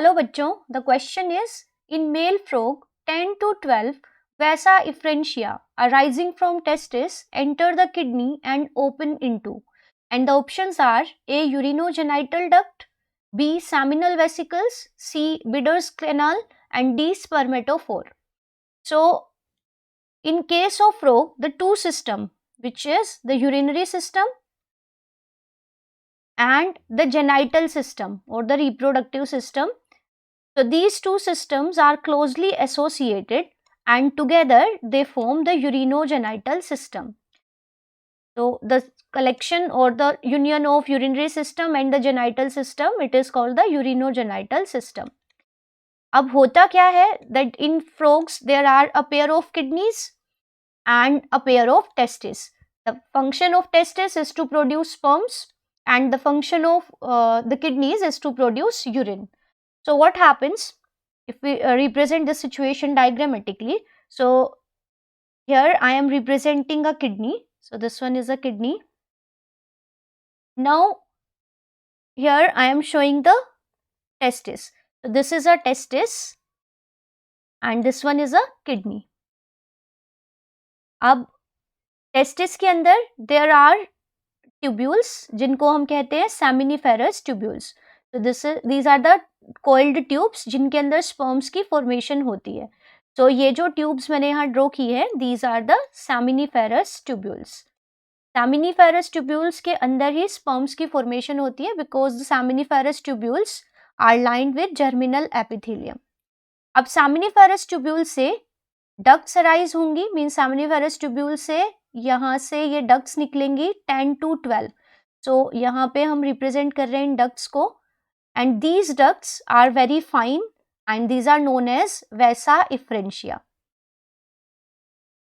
Hello बच्चों, the question is in male frog 10 to 12 vasa efferentia arising from testis enter the kidney and open into, and the options are A. urinogenital duct, B. seminal vesicles, C. Bidder's canal, and D. spermatophore. So in case of frog, the two system, which is the urinary system and the genital system or the reproductive system. So these two systems are closely associated and together they form the urinogenital system. So the collection or the union of urinary system and the genital system, it is called the urinogenital system. अब होता क्या है that in frogs there are a pair of kidneys and a pair of testes. The function of testes is to produce sperms and the function of the kidneys is to produce urine. So what happens if we represent the situation diagrammatically? So here I am representing a kidney. So this one is a kidney. Now here I am showing the testis. So this is a testis and this one is a kidney. अब testis के अंदर there are tubules जिनको हम कहते हैं seminiferous tubules. So these are the coiled tubes जिनके अंदर sperms की formation होती है. So ये जो tubes मैंने यहाँ ड्रॉ की है, these are the seminiferous tubules. Seminiferous tubules के अंदर ही sperms की formation होती है because the seminiferous tubules are lined with germinal epithelium. अब seminiferous tubule से ducts arise होंगी, means seminiferous tubule से यहाँ से ये ducts निकलेंगी 10 to 12. So यहाँ पे हम represent कर रहे हैं ducts को, and these ducts are very fine and these are known as vasa efferentia.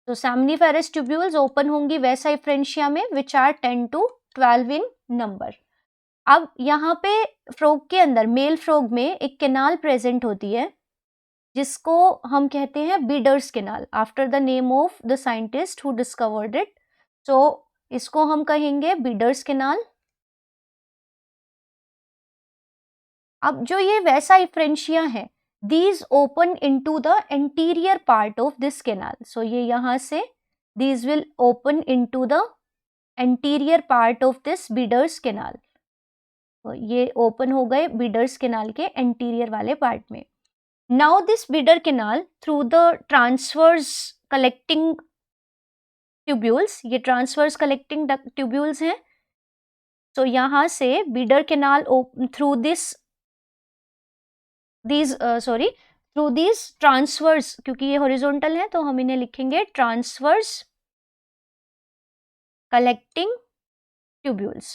So seminiferous tubules open होंगी vasa efferentia में, which are 10 to 12 in number. अब यहाँ पे frog के अंदर मेल frog में एक canal present होती है जिसको हम कहते हैं Bidder's canal after the name of the scientist who discovered it. So इसको हम कहेंगे Bidder's canal. अब जो ये वैसा इफ्रेंशिया है, these open into the anterior part of this canal. So ये यहाँ से these will open into the anterior part of this Bidder's canal. तो ये open हो गए Bidder's canal के anterior वाले part में. Now this Bidder canal through the transverse collecting tubules, ये transverse collecting tubules हैं. So यहाँ से Bidder canal through through these transverse, क्योंकि ये horizontal है तो हम इन्हें लिखेंगे transverse collecting tubules.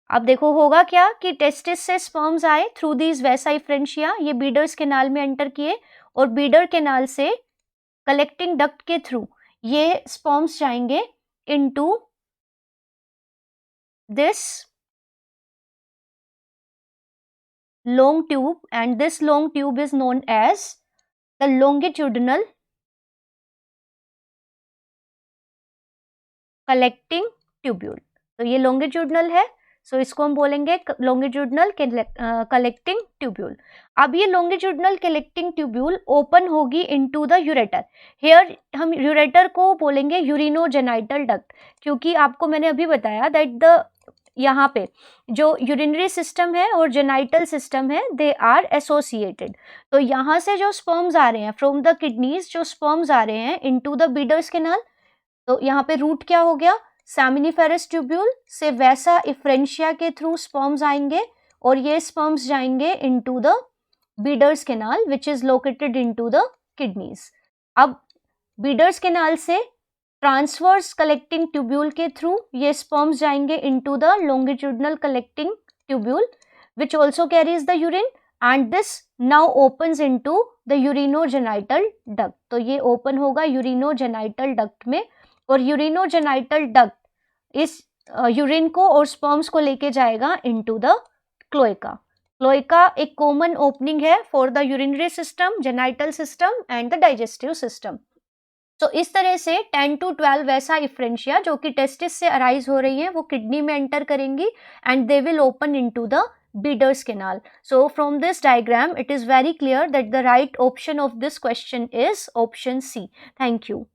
अब देखो होगा क्या कि टेस्टिस से स्पर्म्स आए थ्रू दीज वैसा इफ्रेंशिया, ये बीडर्स कैनाल में एंटर किए और बीडर कैनाल से कलेक्टिंग डक्ट के थ्रू ये स्पर्म्स जाएंगे into this long tube, and this long tube is known as the longitudinal collecting tubule. तो ये longitudinal है, so इसको हम बोलेंगे longitudinal collecting tubule. अब ये longitudinal collecting tubule open होगी into the ureter. Here हम ureter को बोलेंगे urinogenital duct, क्योंकि आपको मैंने अभी बताया that the यहाँ पे जो यूरिनरी सिस्टम है और जेनाइटल सिस्टम है दे आर एसोसिएटेड. तो यहाँ से जो स्पर्म्स आ रहे हैं फ्रॉम द किडनीज, जो स्पर्म्स आ रहे हैं इनटू द बीडर्स कैनाल, तो यहाँ पे रूट क्या हो गया, सेमिनिफेरस ट्यूब्यूल से वैसा इफ्रेंशिया के थ्रू स्पर्म्स आएंगे और ये स्पर्म्स जाएंगे into the Bidder's canal which is located into the kidneys. अब बीडर्स कैनाल से ट्रांसवर्स कलेक्टिंग ट्यूब्यूल के थ्रू ये स्पर्म्स जाएंगे into the longitudinal collecting tubule which also carries the urine, and this now opens into the urinogenital duct. तो ये open होगा urinogenital duct में और यूरिनोजेनाइटल डक्ट इस यूरिन को और स्पर्म्स को लेके जाएगा इनटू द क्लोएका. क्लोएका एक कॉमन ओपनिंग है for the urinary system, genital system and the digestive system. तो इस तरह से 10 to 12 वैसा इफ्रेंशिया जो कि टेस्टिस से अराइज हो रही है वो किडनी में एंटर करेंगी and they will open into the Beeder's Canal. So from this diagram, it is very clear that the right option of this question is option C. Thank you.